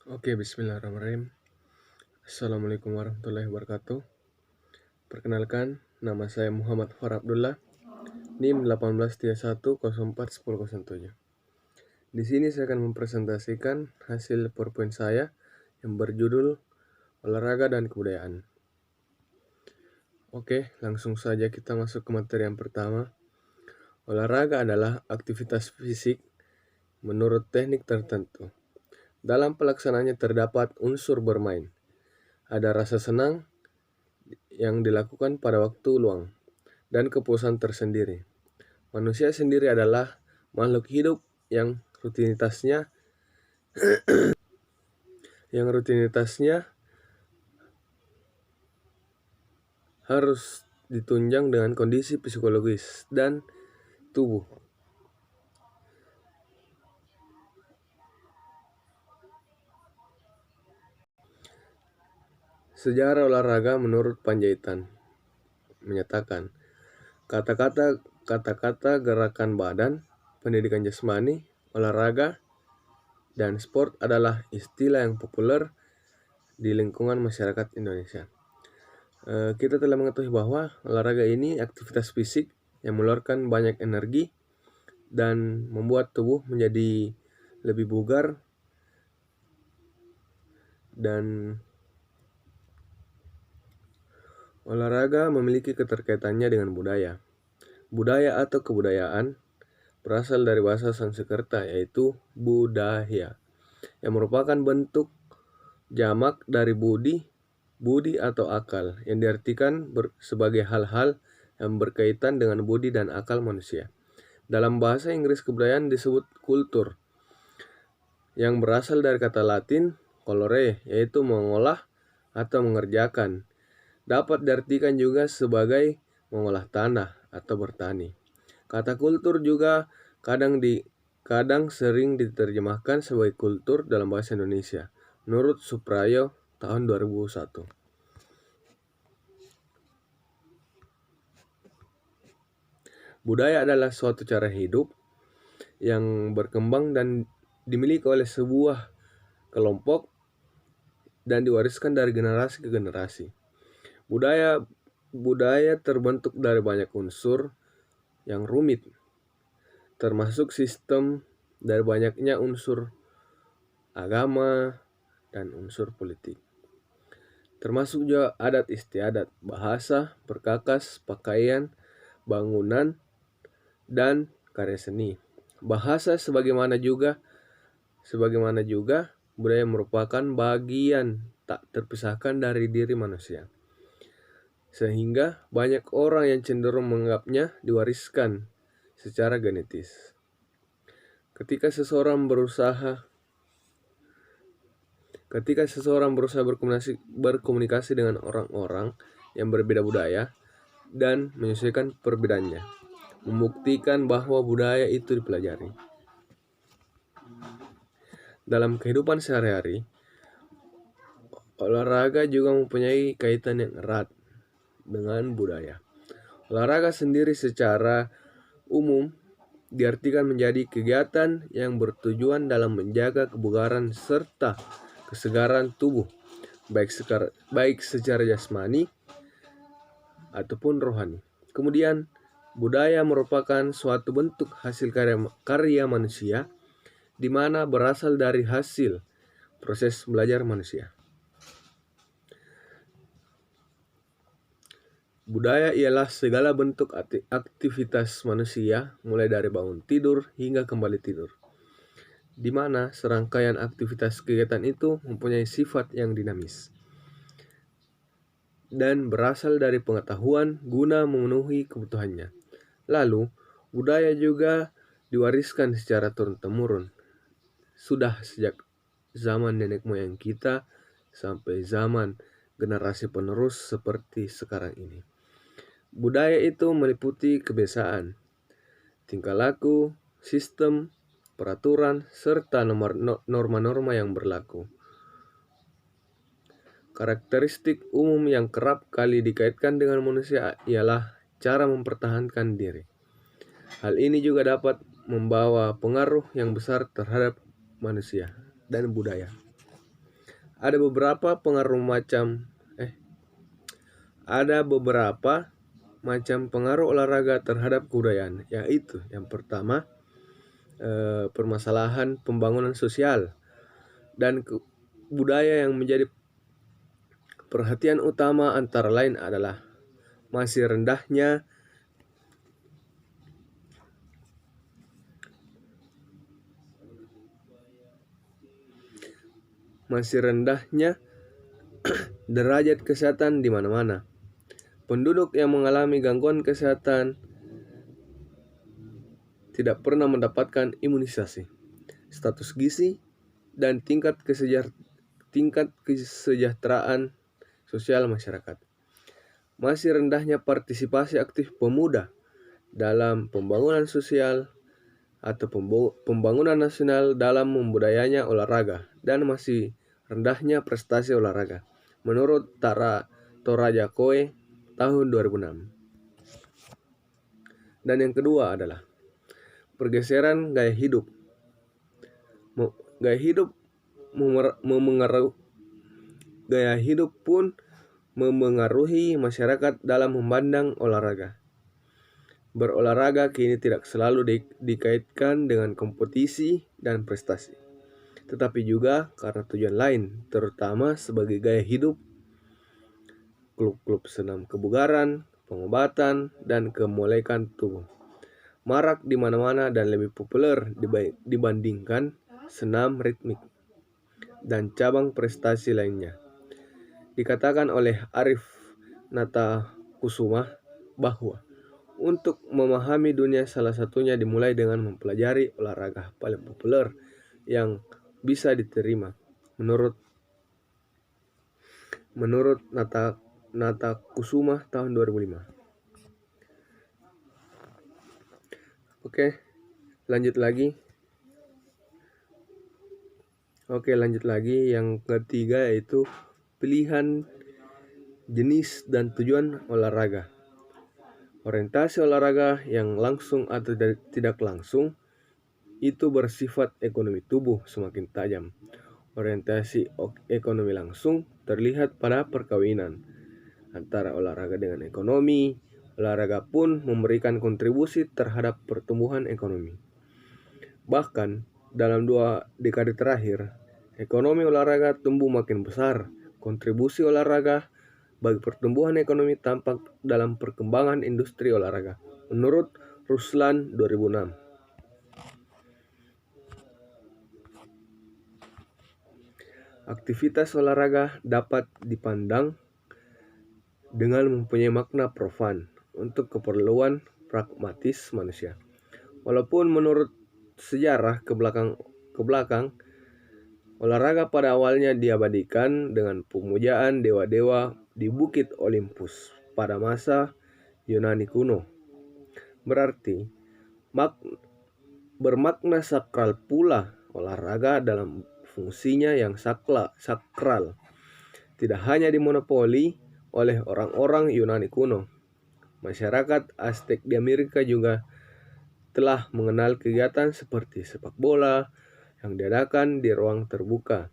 Oke, bismillahirrahmanirrahim. Assalamualaikum warahmatullahi wabarakatuh. Perkenalkan, nama saya Muhammad Farah Abdullah, NIM 1831041007. Di sini saya akan mempresentasikan hasil PowerPoint saya yang berjudul Olahraga dan Kebudayaan. Oke, langsung saja kita masuk ke materi yang pertama. Olahraga adalah aktivitas fisik menurut teknik tertentu. Dalam pelaksanaannya terdapat unsur bermain. Ada rasa senang yang dilakukan pada waktu luang dan kepuasan tersendiri. Manusia sendiri adalah makhluk hidup yang rutinitasnya harus ditunjang dengan kondisi psikologis dan tubuh. Sejarah olahraga menurut Panjaitan menyatakan kata-kata gerakan badan, pendidikan jasmani, olahraga, dan sport adalah istilah yang populer di lingkungan masyarakat Indonesia. Kita telah mengetahui bahwa olahraga ini aktivitas fisik yang mengeluarkan banyak energi dan membuat tubuh menjadi lebih bugar, dan olahraga memiliki keterkaitannya dengan budaya. Budaya atau kebudayaan berasal dari bahasa Sanskerta yaitu budaya, yang merupakan bentuk jamak dari budi atau akal, yang diartikan sebagai hal-hal yang berkaitan dengan budi dan akal manusia. Dalam bahasa Inggris, kebudayaan disebut kultur, yang berasal dari kata Latin colore, yaitu mengolah atau mengerjakan. Dapat diartikan juga sebagai mengolah tanah atau bertani. Kata kultur juga kadang sering diterjemahkan sebagai kultur dalam bahasa Indonesia, menurut Suprayo tahun 2001. Budaya adalah suatu cara hidup yang berkembang dan dimiliki oleh sebuah kelompok dan diwariskan dari generasi ke generasi. Budaya terbentuk dari banyak unsur yang rumit, termasuk sistem dari banyaknya unsur agama dan unsur politik. Termasuk juga adat istiadat, bahasa, perkakas, pakaian, bangunan, dan karya seni. Bahasa sebagaimana juga budaya merupakan bagian tak terpisahkan dari diri manusia. Sehingga banyak orang yang cenderung menganggapnya diwariskan secara genetis. Ketika seseorang berusaha berkomunikasi dengan orang-orang yang berbeda budaya dan menyesuaikan perbedaannya, membuktikan bahwa budaya itu dipelajari. Dalam kehidupan sehari-hari, olahraga juga mempunyai kaitan yang erat dengan budaya. Olahraga sendiri secara umum diartikan menjadi kegiatan yang bertujuan dalam menjaga kebugaran serta kesegaran tubuh, baik secara jasmani ataupun rohani. Kemudian, budaya merupakan suatu bentuk hasil karya manusia, di mana berasal dari hasil proses belajar manusia. Budaya ialah segala bentuk aktivitas manusia, mulai dari bangun tidur hingga kembali tidur, di mana serangkaian aktivitas kegiatan itu mempunyai sifat yang dinamis dan berasal dari pengetahuan guna memenuhi kebutuhannya. Lalu, budaya juga diwariskan secara turun-temurun, sudah sejak zaman nenek moyang kita sampai zaman generasi penerus seperti sekarang ini. Budaya itu meliputi kebiasaan, tingkah laku, sistem, peraturan, serta norma-norma yang berlaku. Karakteristik umum yang kerap kali dikaitkan dengan manusia ialah cara mempertahankan diri. Hal ini juga dapat membawa pengaruh yang besar terhadap manusia dan budaya. Ada beberapa macam pengaruh olahraga terhadap kebudayaan, yaitu yang pertama, permasalahan pembangunan sosial dan budaya yang menjadi perhatian utama antara lain adalah masih rendahnya derajat kesehatan di mana-mana. Penduduk yang mengalami gangguan kesehatan tidak pernah mendapatkan imunisasi. Status gizi dan tingkat kesejahteraan sosial masyarakat. Masih rendahnya partisipasi aktif pemuda dalam pembangunan sosial atau pembangunan nasional dalam membudayanya olahraga, dan masih rendahnya prestasi olahraga menurut Toraja Koe tahun 2006. Dan yang kedua adalah pergeseran gaya hidup. Gaya hidup pun memengaruhi masyarakat dalam memandang olahraga. Berolahraga kini tidak selalu dikaitkan dengan kompetisi dan prestasi, tetapi juga karena tujuan lain, terutama sebagai gaya hidup, klub-klub senam kebugaran, pengobatan, dan kemolekan tubuh marak di mana-mana dan lebih populer dibandingkan senam ritmik dan cabang prestasi lainnya. Dikatakan oleh Arif Natakusuma bahwa untuk memahami dunia salah satunya dimulai dengan mempelajari olahraga paling populer yang bisa diterima menurut Natakusuma tahun 2005. Oke, lanjut lagi. Yang ketiga yaitu pilihan jenis dan tujuan olahraga. Orientasi olahraga yang langsung atau tidak langsung itu bersifat ekonomi tubuh semakin tajam. Orientasi ekonomi langsung terlihat pada perkawinan antara olahraga dengan ekonomi. Olahraga pun memberikan kontribusi terhadap pertumbuhan ekonomi. Bahkan dalam 2 dekade terakhir, ekonomi olahraga tumbuh makin besar. Kontribusi olahraga bagi pertumbuhan ekonomi tampak dalam perkembangan industri olahraga, menurut Ruslan 2006. Aktivitas olahraga dapat dipandang dengan mempunyai makna profan untuk keperluan pragmatis manusia. Walaupun menurut sejarah ke belakang, olahraga pada awalnya diabadikan dengan pemujaan dewa-dewa di Bukit Olympus pada masa Yunani kuno. Berarti bermakna sakral pula olahraga dalam fungsinya yang sakral. Tidak hanya dimonopoli oleh orang-orang Yunani kuno. Masyarakat Aztec di Amerika juga telah mengenal kegiatan seperti sepak bola yang diadakan di ruang terbuka.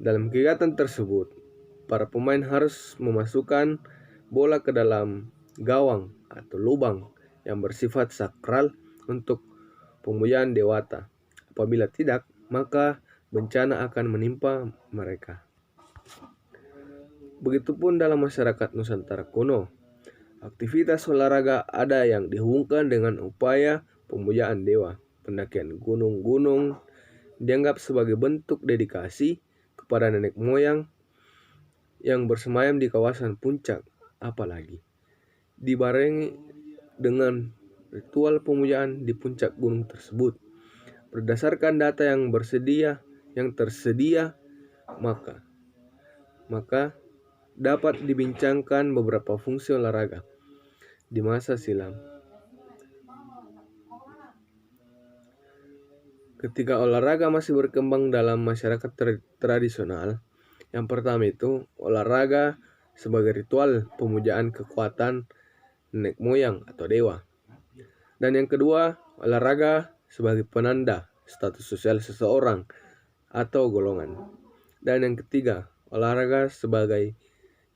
Dalam kegiatan tersebut, para pemain harus memasukkan bola ke dalam gawang atau lubang yang bersifat sakral untuk pemujaan dewata. Apabila tidak, maka bencana akan menimpa mereka. Begitupun dalam masyarakat Nusantara kuno, aktivitas olahraga ada yang dihubungkan dengan upaya pemujaan dewa. Pendakian gunung-gunung dianggap sebagai bentuk dedikasi kepada nenek moyang yang bersemayam di kawasan puncak, apalagi dibarengi dengan ritual pemujaan di puncak gunung tersebut. Berdasarkan data yang tersedia, maka dapat dibincangkan beberapa fungsi olahraga di masa silam. Ketika olahraga masih berkembang dalam masyarakat tradisional, yang pertama itu olahraga sebagai ritual pemujaan kekuatan nenek moyang atau dewa. Dan yang kedua, olahraga sebagai penanda status sosial seseorang atau golongan. Dan yang ketiga, olahraga sebagai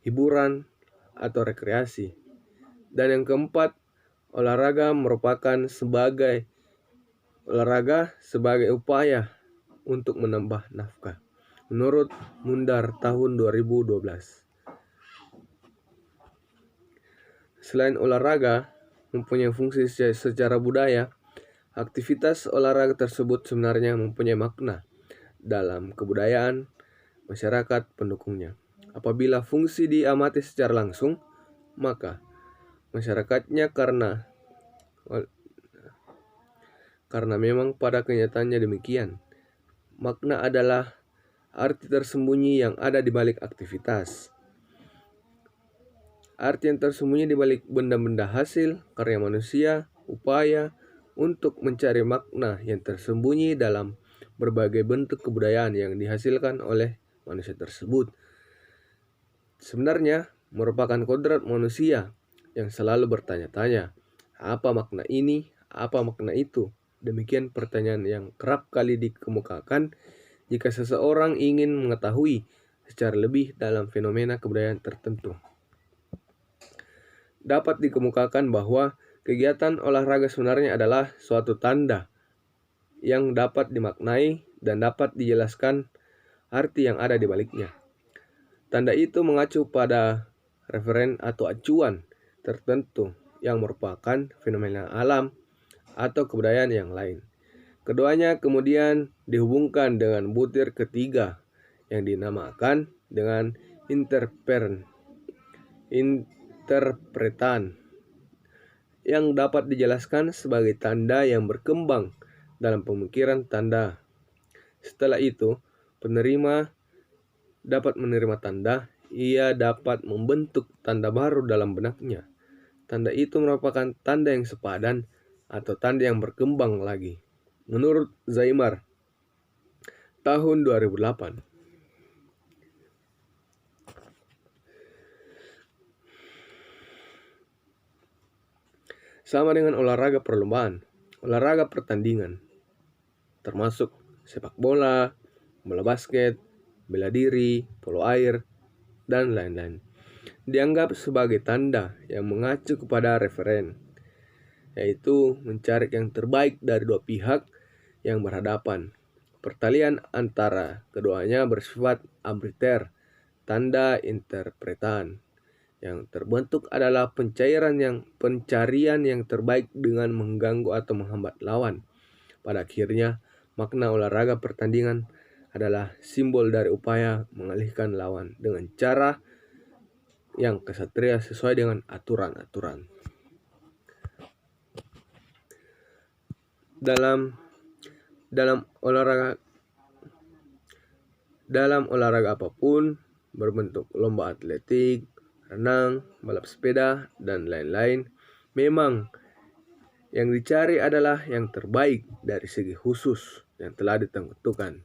hiburan atau rekreasi. Dan yang keempat, olahraga sebagai upaya untuk menambah nafkah. Menurut Mundar tahun 2012. Selain olahraga mempunyai fungsi secara budaya, aktivitas olahraga tersebut sebenarnya mempunyai makna dalam kebudayaan masyarakat pendukungnya. Apabila fungsi diamati secara langsung, maka masyarakatnya karena memang pada kenyataannya demikian. Makna adalah arti tersembunyi yang ada di balik aktivitas. Arti yang tersembunyi di balik benda-benda hasil karya manusia, upaya untuk mencari makna yang tersembunyi dalam berbagai bentuk kebudayaan yang dihasilkan oleh manusia tersebut. Sebenarnya merupakan kodrat manusia yang selalu bertanya-tanya, apa makna ini, apa makna itu? Demikian pertanyaan yang kerap kali dikemukakan jika seseorang ingin mengetahui secara lebih dalam fenomena kebudayaan tertentu. Dapat dikemukakan bahwa kegiatan olahraga sebenarnya adalah suatu tanda yang dapat dimaknai dan dapat dijelaskan arti yang ada di baliknya. Tanda itu mengacu pada referen atau acuan tertentu yang merupakan fenomena alam atau kebudayaan yang lain. Keduanya kemudian dihubungkan dengan butir ketiga yang dinamakan dengan interpretan yang dapat dijelaskan sebagai tanda yang berkembang dalam pemikiran tanda. Setelah itu, penerima dapat menerima tanda, ia dapat membentuk tanda baru dalam benaknya. Tanda itu merupakan tanda yang sepadan atau tanda yang berkembang lagi. Menurut Zaimar, tahun 2008. Sama dengan olahraga perlombaan, olahraga pertandingan, termasuk sepak bola, bola basket, bela diri, polo air, dan lain-lain, dianggap sebagai tanda yang mengacu kepada referen, yaitu mencari yang terbaik dari dua pihak yang berhadapan. Pertalian antara keduanya bersifat arbitrter, tanda interpretan. Yang terbentuk adalah pencarian yang terbaik dengan mengganggu atau menghambat lawan. Pada akhirnya, makna olahraga pertandingan adalah simbol dari upaya mengalihkan lawan dengan cara yang kesatria sesuai dengan aturan-aturan. Dalam olahraga apapun, berbentuk lomba atletik, renang, balap sepeda, dan lain-lain, memang yang dicari adalah yang terbaik dari segi khusus yang telah ditentukan.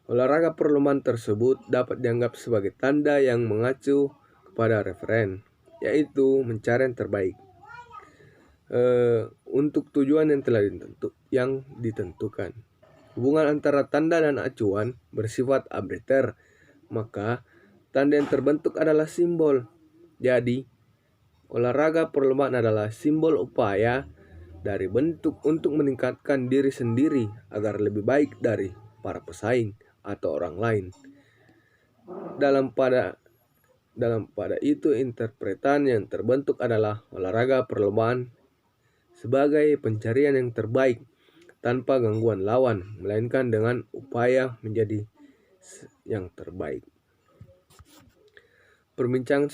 Olahraga perlombaan tersebut dapat dianggap sebagai tanda yang mengacu kepada referen, yaitu mencari yang terbaik untuk tujuan yang telah ditentukan. Hubungan antara tanda dan acuan bersifat arbitrter, maka tanda yang terbentuk adalah simbol. Jadi, olahraga perlombaan adalah simbol upaya dari bentuk untuk meningkatkan diri sendiri agar lebih baik dari para pesaing atau orang lain. Dalam pada itu, interpretan yang terbentuk adalah olahraga perlombaan sebagai pencarian yang terbaik tanpa gangguan lawan, melainkan dengan upaya menjadi yang terbaik. Perbincangan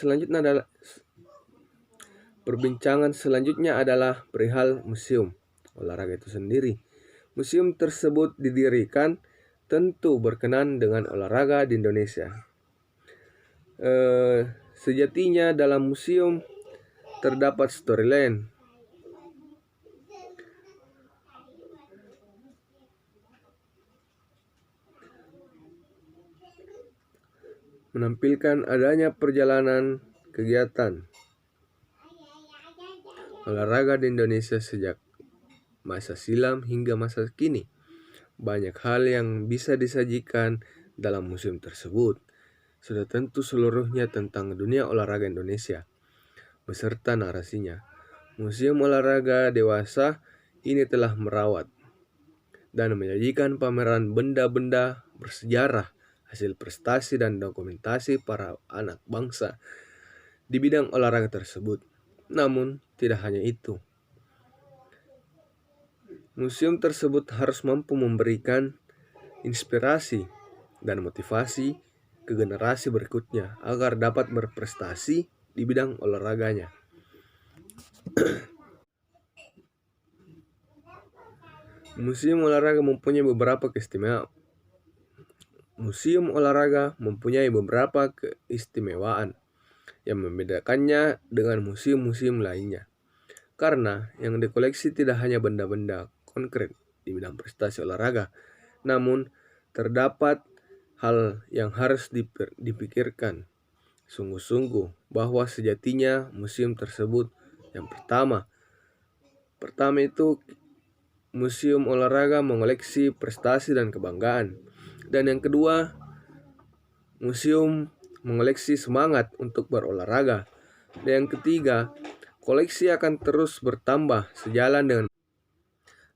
selanjutnya adalah perihal museum olahraga itu sendiri. Museum tersebut didirikan tentu berkenan dengan olahraga di Indonesia. Sejatinya dalam museum terdapat storyline menampilkan adanya perjalanan kegiatan olahraga di Indonesia sejak masa silam hingga masa kini. Banyak hal yang bisa disajikan dalam museum tersebut. Sudah tentu seluruhnya tentang dunia olahraga Indonesia, beserta narasinya. Museum Olahraga Dewasa ini telah merawat dan menyajikan pameran benda-benda bersejarah, hasil prestasi dan dokumentasi para anak bangsa di bidang olahraga tersebut. Namun, tidak hanya itu. Museum tersebut harus mampu memberikan inspirasi dan motivasi ke generasi berikutnya agar dapat berprestasi di bidang olahraganya. Museum olahraga mempunyai beberapa keistimewaan yang membedakannya dengan museum-museum lainnya. Karena yang dikoleksi tidak hanya benda-benda konkret di bidang prestasi olahraga, namun terdapat hal yang harus dipikirkan sungguh-sungguh bahwa sejatinya museum tersebut yang pertama itu museum olahraga mengoleksi prestasi dan kebanggaan, dan yang kedua museum mengoleksi semangat untuk berolahraga, dan yang ketiga koleksi akan terus bertambah sejalan dengan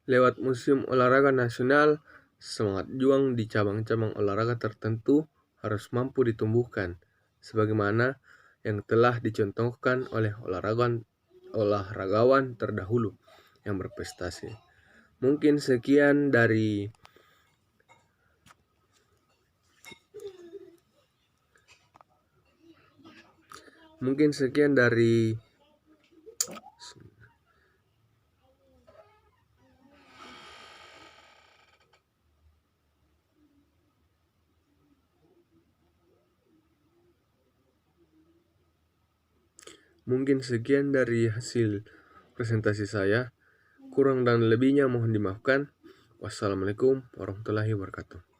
lewat Museum Olahraga Nasional. Semangat juang di cabang-cabang olahraga tertentu harus mampu ditumbuhkan, sebagaimana yang telah dicontohkan oleh olahragawan terdahulu yang berprestasi. Mungkin sekian dari hasil presentasi saya. Kurang dan lebihnya mohon dimaafkan. Wassalamualaikum warahmatullahi wabarakatuh.